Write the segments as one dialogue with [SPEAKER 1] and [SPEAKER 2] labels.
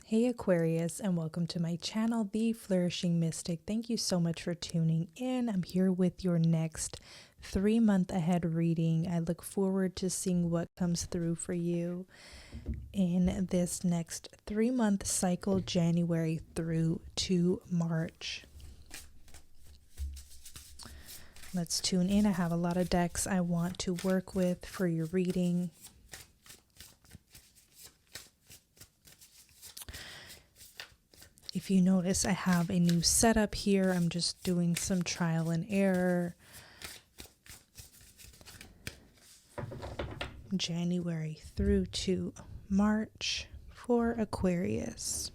[SPEAKER 1] Hey Aquarius, and welcome to my channel, The Flourishing Mystic. Thank you so much for tuning in. I'm here with your next 3-month ahead reading. I look forward to seeing what comes through for you in this next 3-month cycle, January through to March. Let's tune in. I have a lot of decks I want to work with for your reading. If you notice, I have a new setup here. I'm just doing some trial and error. January through to March for Aquarius.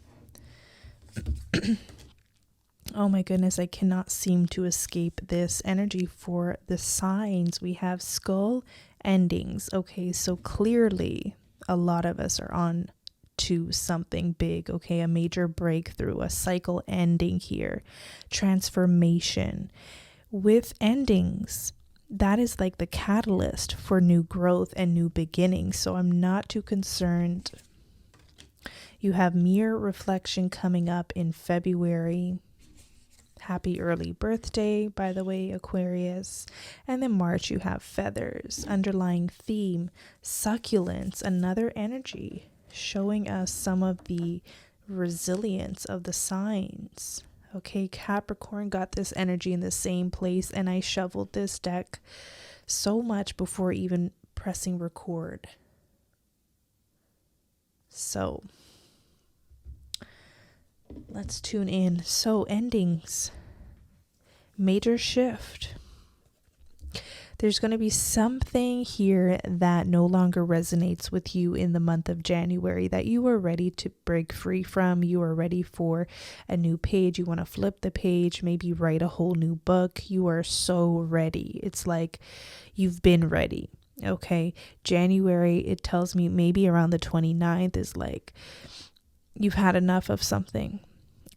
[SPEAKER 1] Oh my goodness, I cannot seem to escape this energy for the signs. We have skull endings. Okay, so clearly a lot of us are on to something big, okay? A major breakthrough, a cycle ending here, transformation. With endings, that is like the catalyst for new growth and new beginnings. So I'm not too concerned. You have mirror reflection coming up in February. Happy early birthday, by the way, Aquarius. And then March, you have feathers. Underlying theme, succulence, another energy, showing us some of the resilience of the signs. Okay, Capricorn got this energy in the same place, and I shoveled this deck so much before even pressing record. So let's tune in. So endings, major shift. There's going to be something here that no longer resonates with you in the month of January that you are ready to break free from. You are ready for a new page. You want to flip the page, maybe write a whole new book. You are so ready. It's like you've been ready. Okay. January, it tells me maybe around the 29th is like you've had enough of something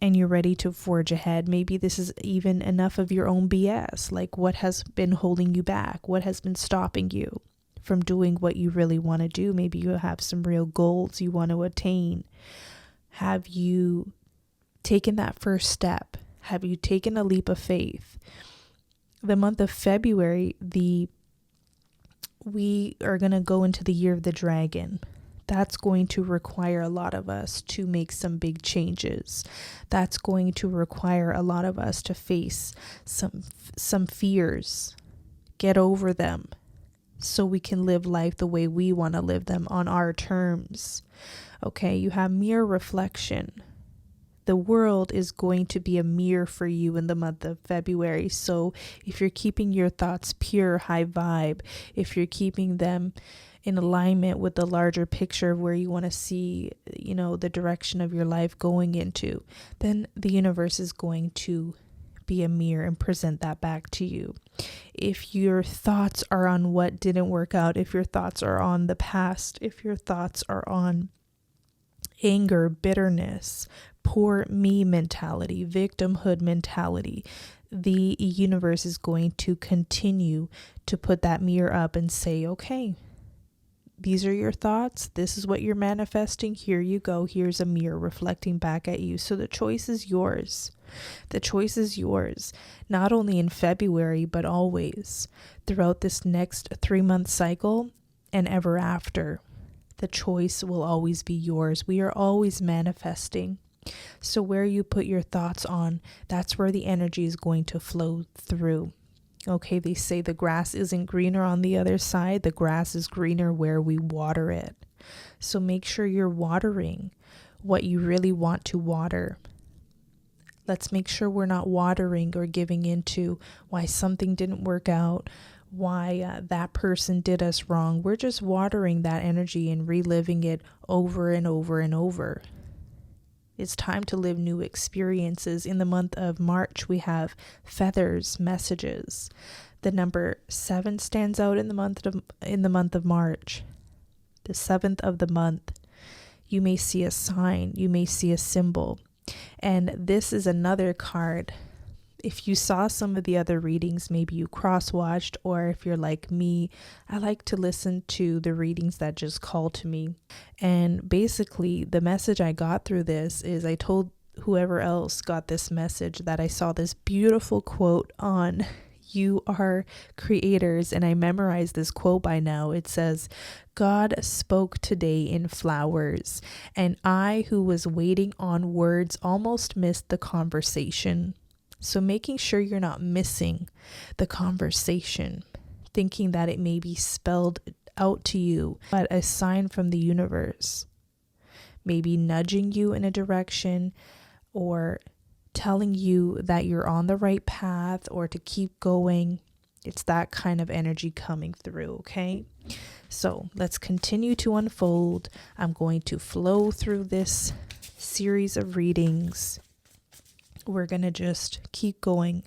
[SPEAKER 1] and you're ready to forge ahead. Maybe this is even enough of your own BS. Like, what has been holding you back? What has been stopping you from doing what you really want to do? Maybe you have some real goals you want to attain. Have you taken that first step? Have you taken a leap of faith? The month of February, we are going to go into the year of the dragon. That's going to require a lot of us to make some big changes. That's going to require a lot of us to face some fears, get over them, so we can live life the way we want to live them on our terms. Okay, you have mirror reflection. The world is going to be a mirror for you in the month of February. So if you're keeping your thoughts pure, high vibe, if you're keeping them in alignment with the larger picture of where you want to see, the direction of your life going into, then the universe is going to be a mirror and present that back to you. If your thoughts are on what didn't work out, if your thoughts are on the past, if your thoughts are on anger, bitterness, poor me mentality, victimhood mentality, the universe is going to continue to put that mirror up and say, okay, these are your thoughts. This is what you're manifesting. Here you go. Here's a mirror reflecting back at you. So the choice is yours. The choice is yours, not only in February, but always throughout this next 3-month cycle and ever after. The choice will always be yours. We are always manifesting. So where you put your thoughts on, that's where the energy is going to flow through. Okay, they say the grass isn't greener on the other side. The grass is greener where we water it. So make sure you're watering what you really want to water. Let's make sure we're not watering or giving into why something didn't work out, why that person did us wrong. We're just watering that energy and reliving it over and over and over. It's time to live new experiences. In the month of March, we have feathers, messages. The number 7 stands out in the month of March. The 7th of the month. You may see a sign, you may see a symbol. And this is another card. If you saw some of the other readings, maybe you cross-watched, or if you're like me, I like to listen to the readings that just call to me. And basically, the message I got through this is I told whoever else got this message that I saw this beautiful quote on You Are Creators, and I memorized this quote by now. It says, God spoke today in flowers, and I, who was waiting on words, almost missed the conversation. So making sure you're not missing the conversation, thinking that it may be spelled out to you, but a sign from the universe, maybe nudging you in a direction or telling you that you're on the right path or to keep going. It's that kind of energy coming through, okay? So let's continue to unfold. I'm going to flow through this series of readings. We're going to just keep going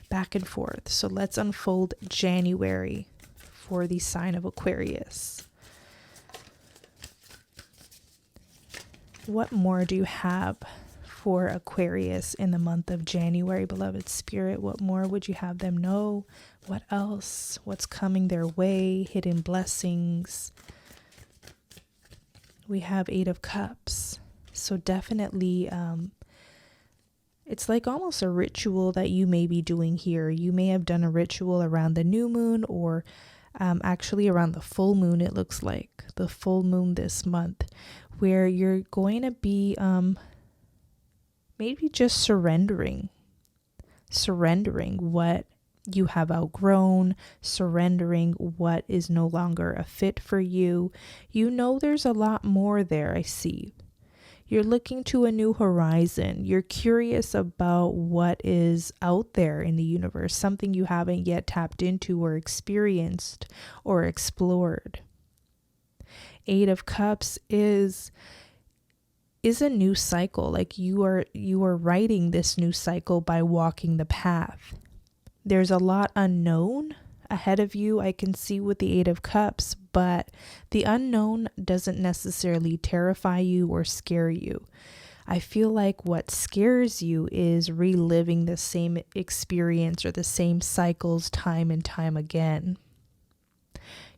[SPEAKER 1] back and forth. So let's unfold January for the sign of Aquarius. What more do you have for Aquarius in the month of January, beloved spirit? What more would you have them know? What else? What's coming their way? Hidden blessings. We have 8 of Cups. So definitely, it's like almost a ritual that you may be doing here. You may have done a ritual around the new moon, or actually around the full moon. It looks like the full moon this month, where you're going to be maybe just surrendering what you have outgrown, surrendering what is no longer a fit for you. You know, there's a lot more there, I see. You're looking to a new horizon. You're curious about what is out there in the universe, something you haven't yet tapped into or experienced or explored. 8 of Cups is a new cycle. Like you are writing this new cycle by walking the path. There's a lot unknown ahead of you, I can see with the 8 of Cups, but the unknown doesn't necessarily terrify you or scare you. I feel like what scares you is reliving the same experience or the same cycles time and time again.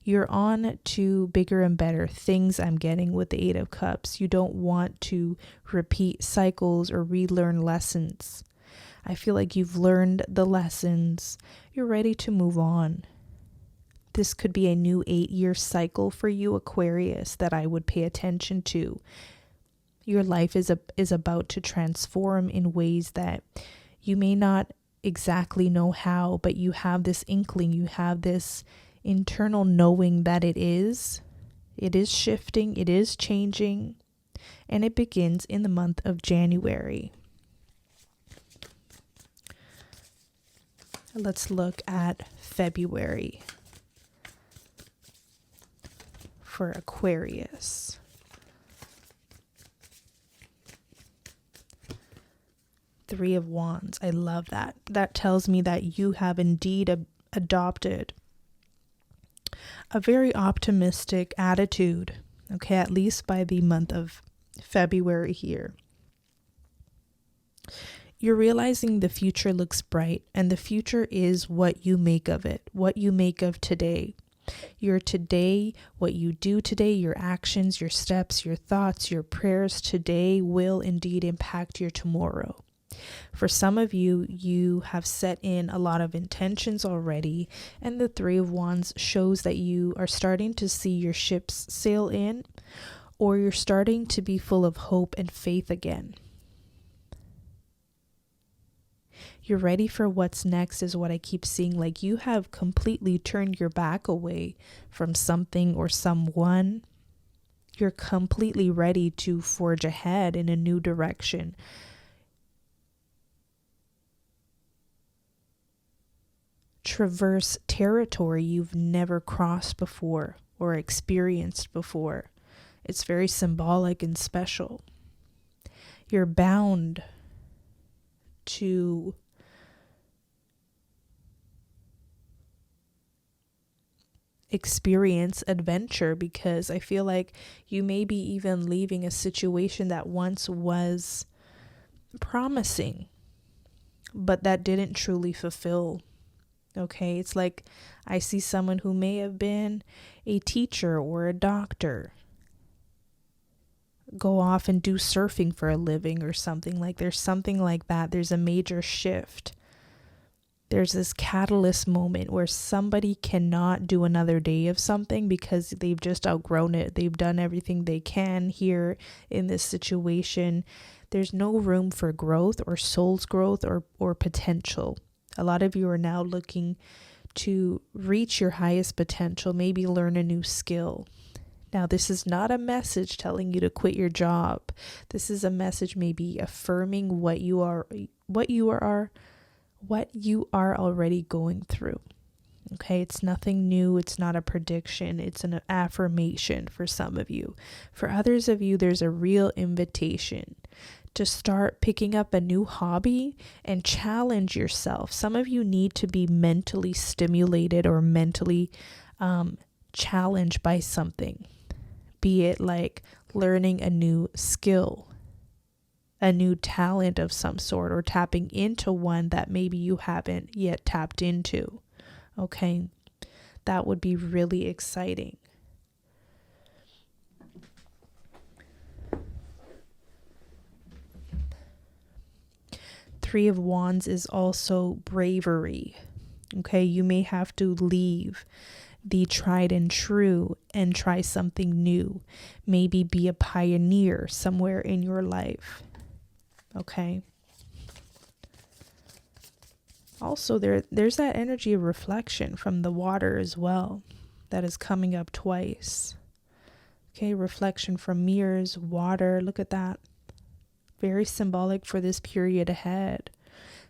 [SPEAKER 1] You're on to bigger and better things, I'm getting with the 8 of Cups. You don't want to repeat cycles or relearn lessons. I feel like you've learned the lessons. You're ready to move on. This could be a new 8-year cycle for you, Aquarius, that I would pay attention to. Your life is about to transform in ways that you may not exactly know how, but you have this inkling, you have this internal knowing that it is shifting, it is changing, and it begins in the month of January. Let's look at February for Aquarius. Three of Wands. I love that. That tells me that you have indeed adopted a very optimistic attitude, okay, at least by the month of February here. You're realizing the future looks bright, and the future is what you make of it, what you make of today. Your today, what you do today, your actions, your steps, your thoughts, your prayers today will indeed impact your tomorrow. For some of you, you have set in a lot of intentions already, and the 3 of Wands shows that you are starting to see your ships sail in, or you're starting to be full of hope and faith again. You're ready for what's next is what I keep seeing. Like you have completely turned your back away from something or someone. You're completely ready to forge ahead in a new direction. Traverse territory you've never crossed before or experienced before. It's very symbolic and special. You're bound to experience adventure, because I feel like you may be even leaving a situation that once was promising. but that didn't truly fulfill. Okay, it's like I see someone who may have been a teacher or a doctor go off and do surfing for a living or something. Like there's something like that. There's a major shift. There's this catalyst moment where somebody cannot do another day of something because they've just outgrown it. They've done everything they can here in this situation. There's no room for growth or soul's growth or potential. A lot of you are now looking to reach your highest potential, maybe learn a new skill. Now, this is not a message telling you to quit your job. This is a message maybe affirming what you are already going through. Okay, it's nothing new. It's not a prediction. It's an affirmation for some of you. For others of you, there's a real invitation to start picking up a new hobby and challenge yourself. Some of you need to be mentally stimulated or mentally challenged by something, be it like learning a new skill, a new talent of some sort, or tapping into one that maybe you haven't yet tapped into. Okay, that would be really exciting. Three of Wands is also bravery. Okay, you may have to leave the tried and true and try something new. Maybe be a pioneer somewhere in your life. Okay. Also, there's that energy of reflection from the water as well that is coming up twice. Okay, reflection from mirrors, water. Look at that. Very symbolic for this period ahead.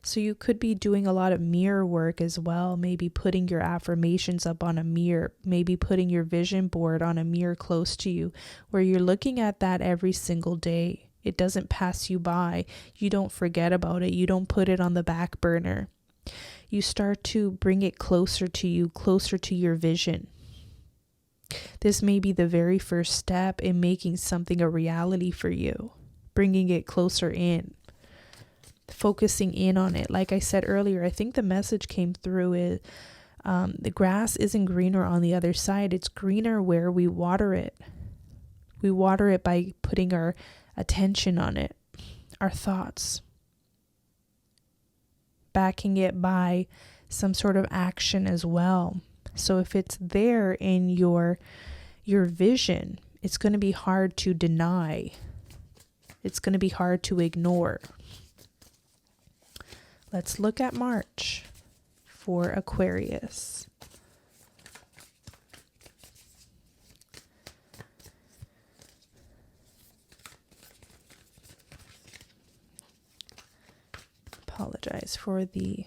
[SPEAKER 1] So you could be doing a lot of mirror work as well. Maybe putting your affirmations up on a mirror. Maybe putting your vision board on a mirror close to you where you're looking at that every single day. It doesn't pass you by. You don't forget about it. You don't put it on the back burner. You start to bring it closer to you, closer to your vision. This may be the very first step in making something a reality for you, bringing it closer in, focusing in on it. Like I said earlier, I think the message came through is the grass isn't greener on the other side. It's greener where we water it. We water it by putting our attention on it, our thoughts, backing it by some sort of action as well. So if it's there in your vision, it's going to be hard to deny. It's going to be hard to ignore. Let's look at March for Aquarius. Apologize for the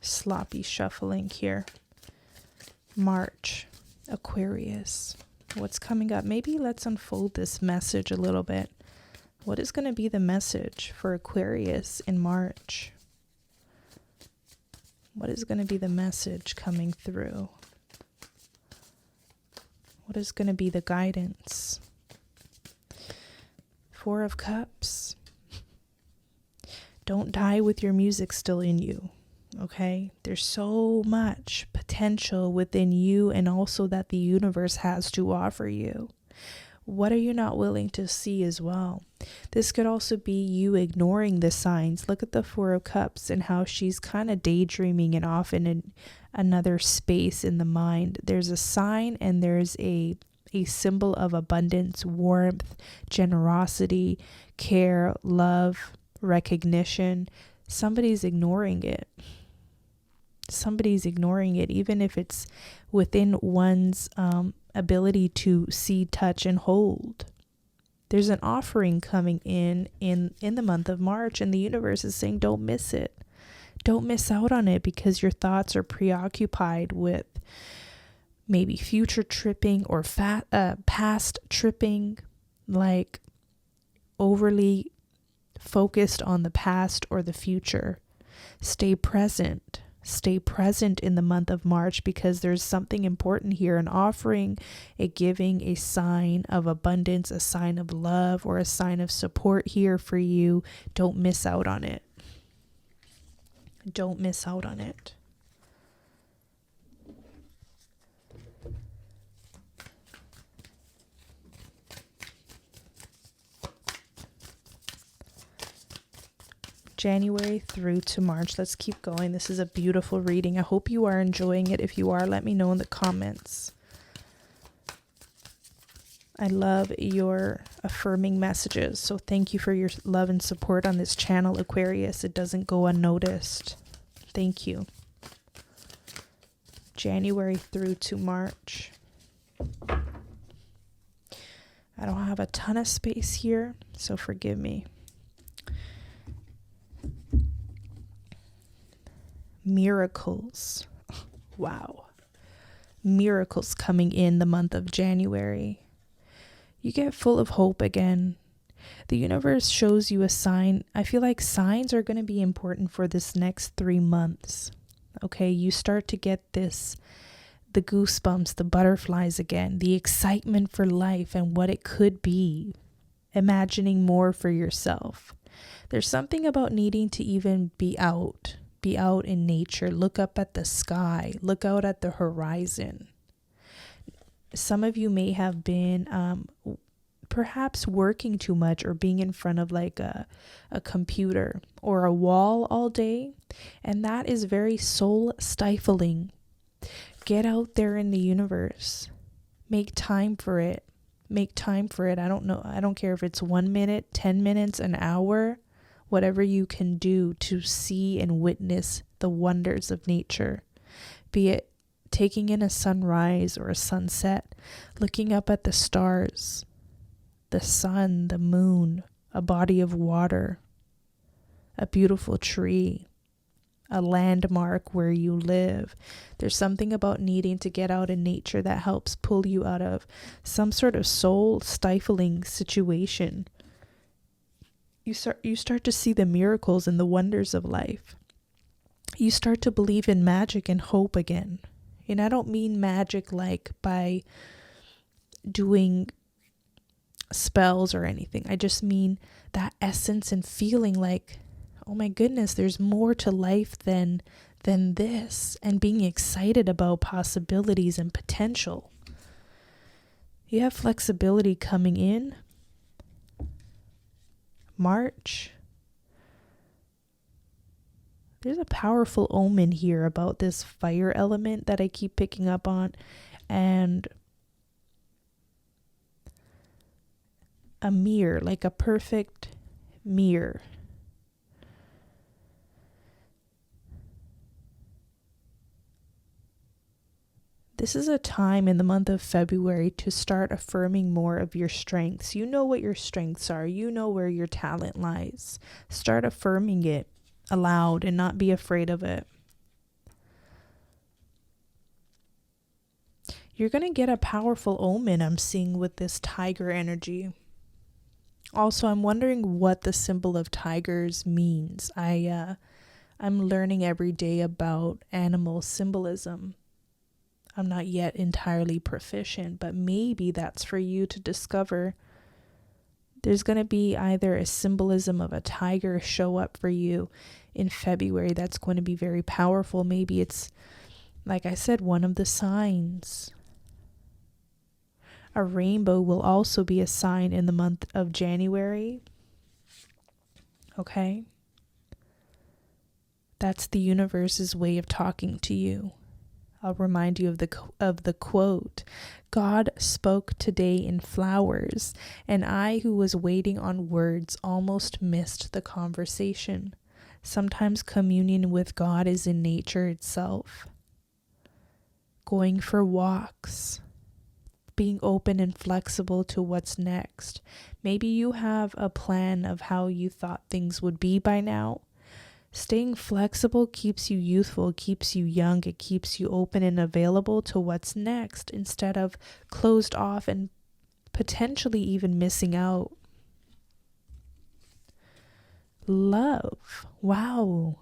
[SPEAKER 1] sloppy shuffling here. March, Aquarius. What's coming up? Maybe let's unfold this message a little bit. What is going to be the message for Aquarius in March? What is going to be the message coming through? What is going to be the guidance? Four of Cups. Don't die with your music still in you, okay? There's so much potential within you and also that the universe has to offer you. What are you not willing to see as well? This could also be you ignoring the signs. Look at the Four of Cups and how she's kind of daydreaming and off in another space in the mind. There's a sign and there's a symbol of abundance, warmth, generosity, care, love, recognition. Somebody's ignoring it. Somebody's ignoring it, even if it's within one's ability to see, touch, and hold. There's an offering coming in the month of March, and the universe is saying, don't miss it. Don't miss out on it because your thoughts are preoccupied with maybe future tripping or past tripping, like overly focused on the past or the future. Stay present. Stay present in the month of March because there's something important here, an offering, a giving, a sign of abundance, a sign of love, or a sign of support here for you. Don't miss out on it. Don't miss out on it. January through to March. Let's keep going. This is a beautiful reading. I hope you are enjoying it. If you are, let me know in the comments. I love your affirming messages. So thank you for your love and support on this channel, Aquarius. It doesn't go unnoticed. Thank you. January through to March. I don't have a ton of space here, so forgive me. Miracles. Wow. Miracles coming in the month of January. You get full of hope again. The universe shows you a sign. I feel like signs are going to be important for this next 3 months. Okay, you start to get the goosebumps, the butterflies again, the excitement for life and what it could be, imagining more for yourself. There's something about needing to even be out in nature, look up at the sky, look out at the horizon. Some of you may have been perhaps working too much or being in front of like a computer or a wall all day, and that is very soul stifling. Get out there in the universe. Make time for it. Make time for it. I don't care if it's 1 minute, 10 minutes, an hour. Whatever you can do to see and witness the wonders of nature, be it taking in a sunrise or a sunset, looking up at the stars, the sun, the moon, a body of water, a beautiful tree, a landmark where you live. There's something about needing to get out in nature that helps pull you out of some sort of soul stifling situation. You start to see the miracles and the wonders of life. You start to believe in magic and hope again. And I don't mean magic like by doing spells or anything. I just mean that essence and feeling like, oh my goodness, there's more to life than this, and being excited about possibilities and potential. You have flexibility coming in. March. There's a powerful omen here about this fire element that I keep picking up on, and a mirror, like a perfect mirror. This is a time in the month of February to start affirming more of your strengths. You know what your strengths are. You know where your talent lies. Start affirming it aloud and not be afraid of it. You're going to get a powerful omen I'm seeing with this tiger energy. Also, I'm wondering what the symbol of tigers means. I'm learning every day about animal symbolism. I'm not yet entirely proficient, but maybe that's for you to discover. There's going to be either a symbolism of a tiger show up for you in February that's going to be very powerful. Maybe it's, like I said, one of the signs. A rainbow will also be a sign in the month of January. Okay? That's the universe's way of talking to you. I'll remind you of the quote. God spoke today in flowers, and I who was waiting on words almost missed the conversation. Sometimes communion with God is in nature itself. Going for walks. Being open and flexible to what's next. Maybe you have a plan of how you thought things would be by now. Staying flexible keeps you youthful, keeps you young, it keeps you open and available to what's next instead of closed off and potentially even missing out. Love. Wow.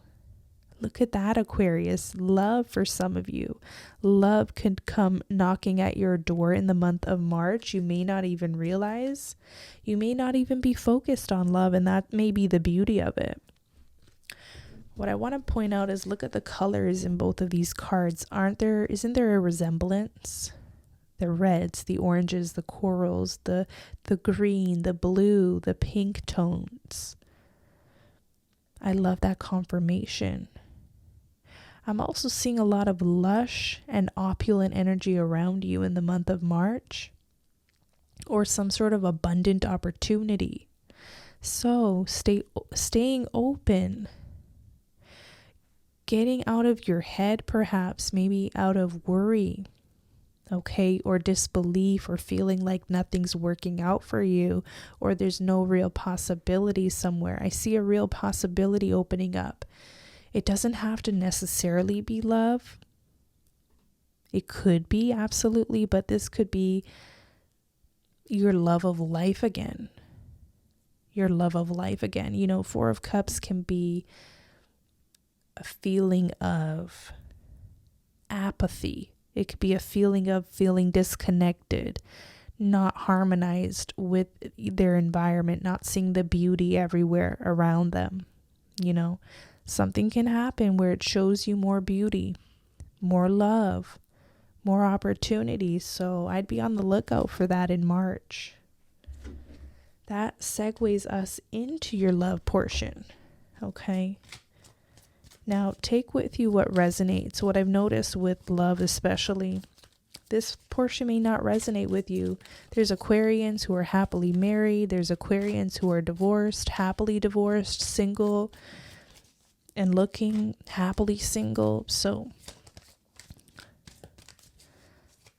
[SPEAKER 1] Look at that, Aquarius. Love for some of you. Love could come knocking at your door in the month of March. You may not even realize. You may not even be focused on love, and that may be the beauty of it. What I want to point out is look at the colors in both of these cards. Isn't there a resemblance? The reds, the oranges, the corals, the green, the blue, the pink tones. I love that confirmation. I'm also seeing a lot of lush and opulent energy around you in the month of March, or some sort of abundant opportunity. So staying open, getting out of your head, perhaps, maybe out of worry, okay, or disbelief, or feeling like nothing's working out for you, or there's no real possibility somewhere. I see a real possibility opening up. It doesn't have to necessarily be love. It could be, absolutely, but this could be your love of life again. Your love of life again. You know, Four of Cups can be a feeling of apathy. It could be a feeling of feeling disconnected, not harmonized with their environment, not seeing the beauty everywhere around them. You know, something can happen where it shows you more beauty, more love, more opportunities. So I'd be on the lookout for that in March. That segues us into your love portion. Okay. Now take with you what resonates. What I've noticed with love especially, this portion may not resonate with you. There's Aquarians who are happily married. There's Aquarians who are divorced, happily divorced, single, and looking happily single. So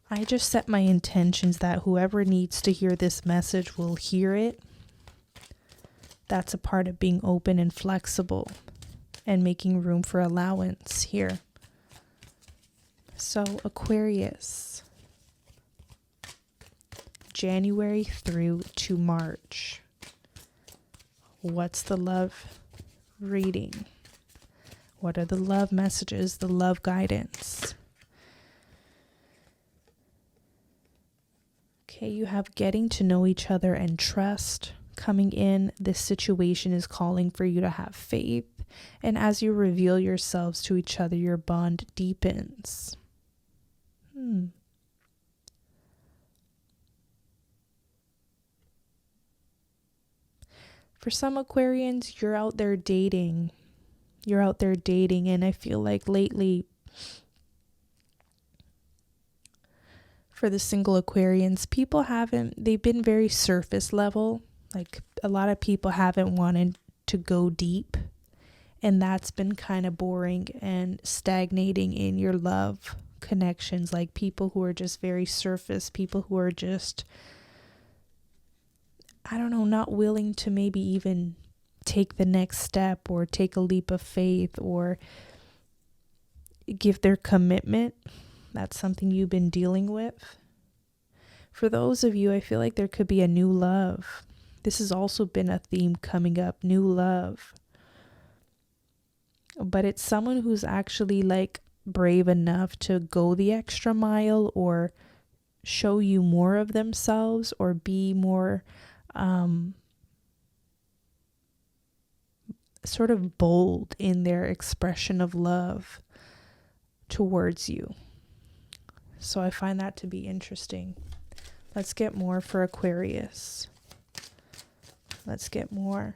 [SPEAKER 1] I just set my intentions that whoever needs to hear this message will hear it. That's a part of being open and flexible and making room for allowance here. So Aquarius, January through to March. What's the love reading? What are the love messages, the love guidance? Okay, you have getting to know each other and trust coming in. This situation is calling for you to have faith. And as you reveal yourselves to each other, your bond deepens. For some Aquarians, you're out there dating. And I feel like lately, for the single Aquarians, they've been very surface level. Like a lot of people haven't wanted to go deep. And that's been kind of boring and stagnating in your love connections. Like people who are just very surface, people who are just, I don't know, not willing to maybe even take the next step or take a leap of faith or give their commitment. That's something you've been dealing with. For those of you, I feel like there could be a new love. This has also been a theme coming up, new love. But it's someone who's actually like brave enough to go the extra mile or show you more of themselves or be more sort of bold in their expression of love towards you. So I find that to be interesting. Let's get more for Aquarius. Let's get more.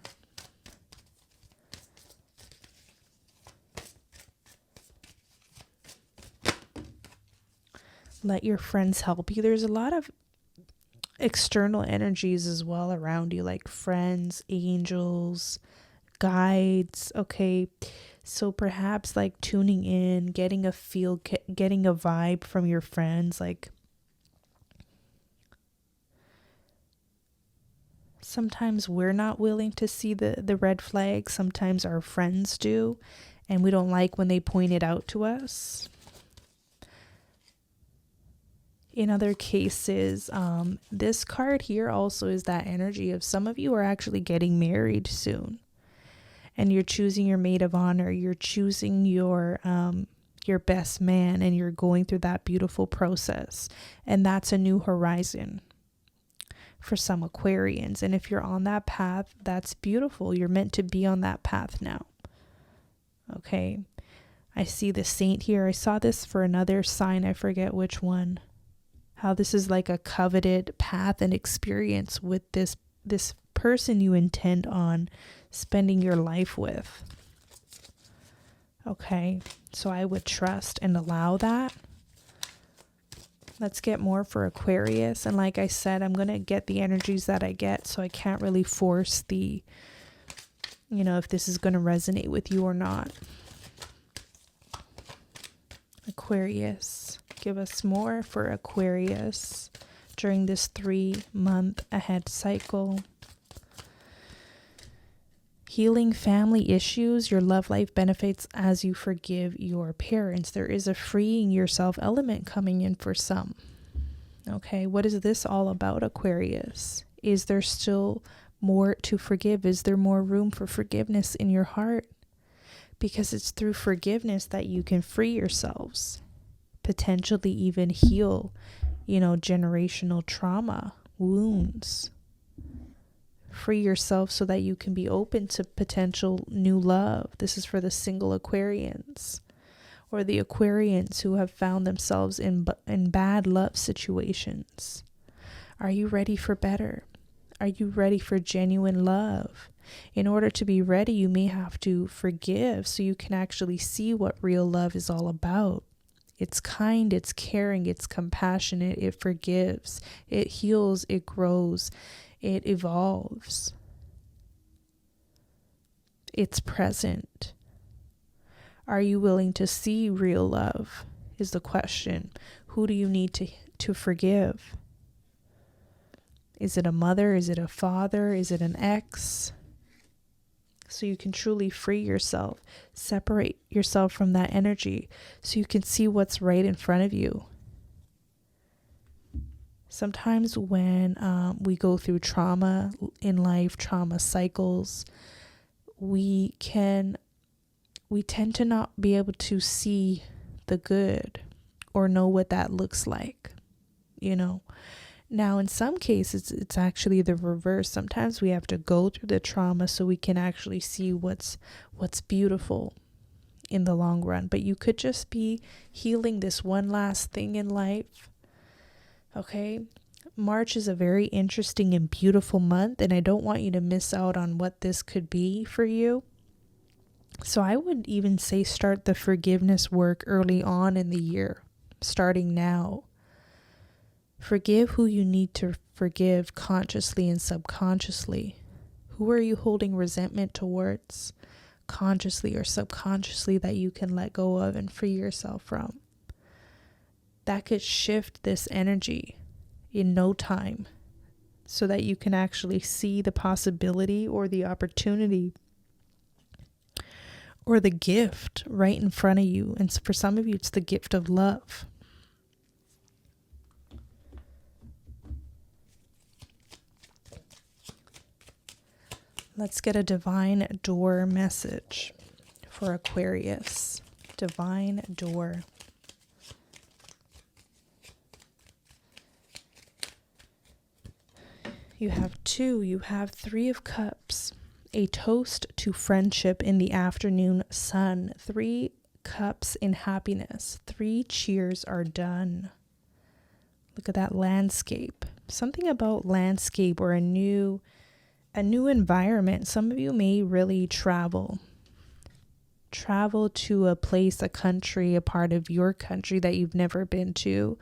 [SPEAKER 1] Let your friends help you. There's a lot of external energies as well around you, like friends, angels, guides. Okay. So perhaps like tuning in, getting a feel, getting a vibe from your friends. Like sometimes we're not willing to see the red flag. Sometimes our friends do, and we don't like when they point it out to us. In other cases, this card here also is that energy of some of you are actually getting married soon. And you're choosing your maid of honor. You're choosing your best man, and you're going through that beautiful process. And that's a new horizon for some Aquarians. And if you're on that path, that's beautiful. You're meant to be on that path now. Okay. I see the saint here. I saw this for another sign. I forget which one. How this is like a coveted path and experience with this person you intend on spending your life with. Okay. So I would trust and allow that. Let's get more for Aquarius. And like I said, I'm going to get the energies that I get. So I can't really force the, if this is going to resonate with you or not. Aquarius. Give us more for Aquarius during this 3-month ahead cycle. Healing family issues. Your love life benefits as you forgive your parents. There is a freeing yourself element coming in for some. Okay, what is this all about, Aquarius? Is there still more to forgive? Is there more room for forgiveness in your heart? Because it's through forgiveness that you can free yourselves. Potentially even heal, generational trauma, wounds. Free yourself so that you can be open to potential new love. This is for the single Aquarians or the Aquarians who have found themselves in bad love situations. Are you ready for better? Are you ready for genuine love? In order to be ready, you may have to forgive so you can actually see what real love is all about. It's kind, it's caring, it's compassionate, it forgives, it heals, it grows, it evolves. It's present. Are you willing to see real love is the question. Who do you need to forgive? Is it a mother? Is it a father? Is it an ex? So you can truly free yourself, separate yourself from that energy so you can see what's right in front of you. Sometimes when we go through trauma in life, trauma cycles, we tend to not be able to see the good or know what that looks like, Now, in some cases, it's actually the reverse. Sometimes we have to go through the trauma so we can actually see what's beautiful in the long run. But you could just be healing this one last thing in life. Okay? March is a very interesting and beautiful month, and I don't want you to miss out on what this could be for you. So I would even say start the forgiveness work early on in the year, starting now. Forgive who you need to forgive consciously and subconsciously. Who are you holding resentment towards, consciously or subconsciously, that you can let go of and free yourself from? That could shift this energy in no time so that you can actually see the possibility or the opportunity or the gift right in front of you. And for some of you, it's the gift of love. Let's get a divine door message for Aquarius. Divine door. You have 2. You have 3 of Cups. A toast to friendship in the afternoon sun. 3 cups in happiness. 3 cheers are done. Look at that landscape. Something about landscape or a new environment. Some of you may really travel to a place, a country, a part of your country that you've never been to,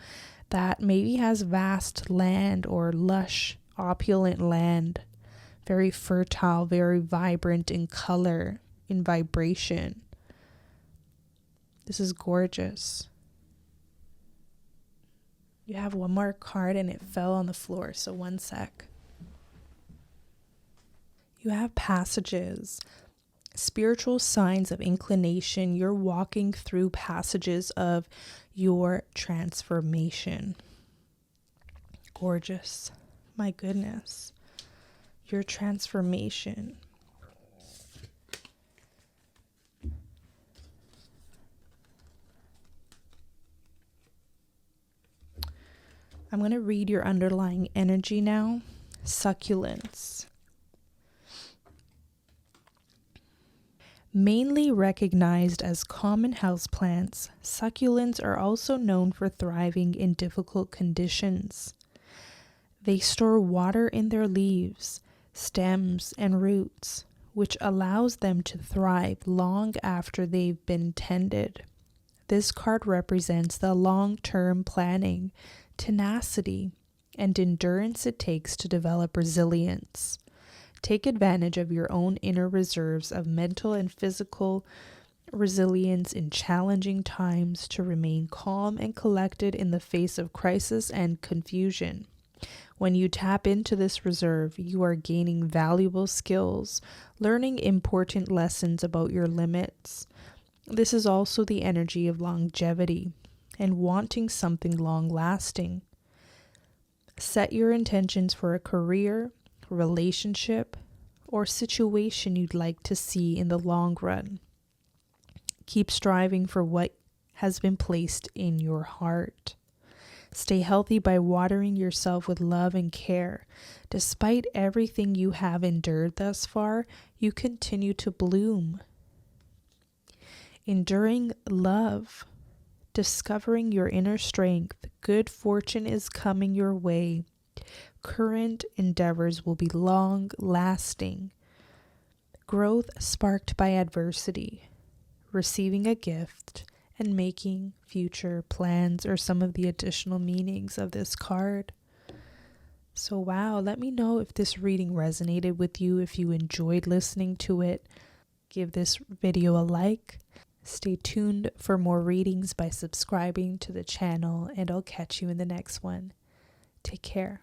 [SPEAKER 1] that maybe has vast land or lush, opulent land, very fertile, very vibrant in color, in vibration. This is gorgeous. You have one more card and it fell on the floor, so one sec. You have passages, spiritual signs of inclination. You're walking through passages of your transformation. Gorgeous. My goodness. Your transformation. I'm going to read your underlying energy now. Succulents. Mainly recognized as common houseplants, succulents are also known for thriving in difficult conditions. They store water in their leaves, stems, and roots, which allows them to thrive long after they've been tended. This card represents the long-term planning, tenacity, and endurance it takes to develop resilience. Take advantage of your own inner reserves of mental and physical resilience in challenging times to remain calm and collected in the face of crisis and confusion. When you tap into this reserve, you are gaining valuable skills, learning important lessons about your limits. This is also the energy of longevity and wanting something long-lasting. Set your intentions for a career, relationship, or situation you'd like to see in the long run. Keep striving for what has been placed in your heart. Stay healthy by watering yourself with love and care. Despite everything you have endured thus far, you continue to bloom. Enduring love, discovering your inner strength, good fortune is coming your way. Current endeavors will be long-lasting. Growth sparked by adversity, receiving a gift, and making future plans are some of the additional meanings of this card. So wow, let me know if this reading resonated with you, if you enjoyed listening to it. Give this video a like. Stay tuned for more readings by subscribing to the channel, and I'll catch you in the next one. Take care.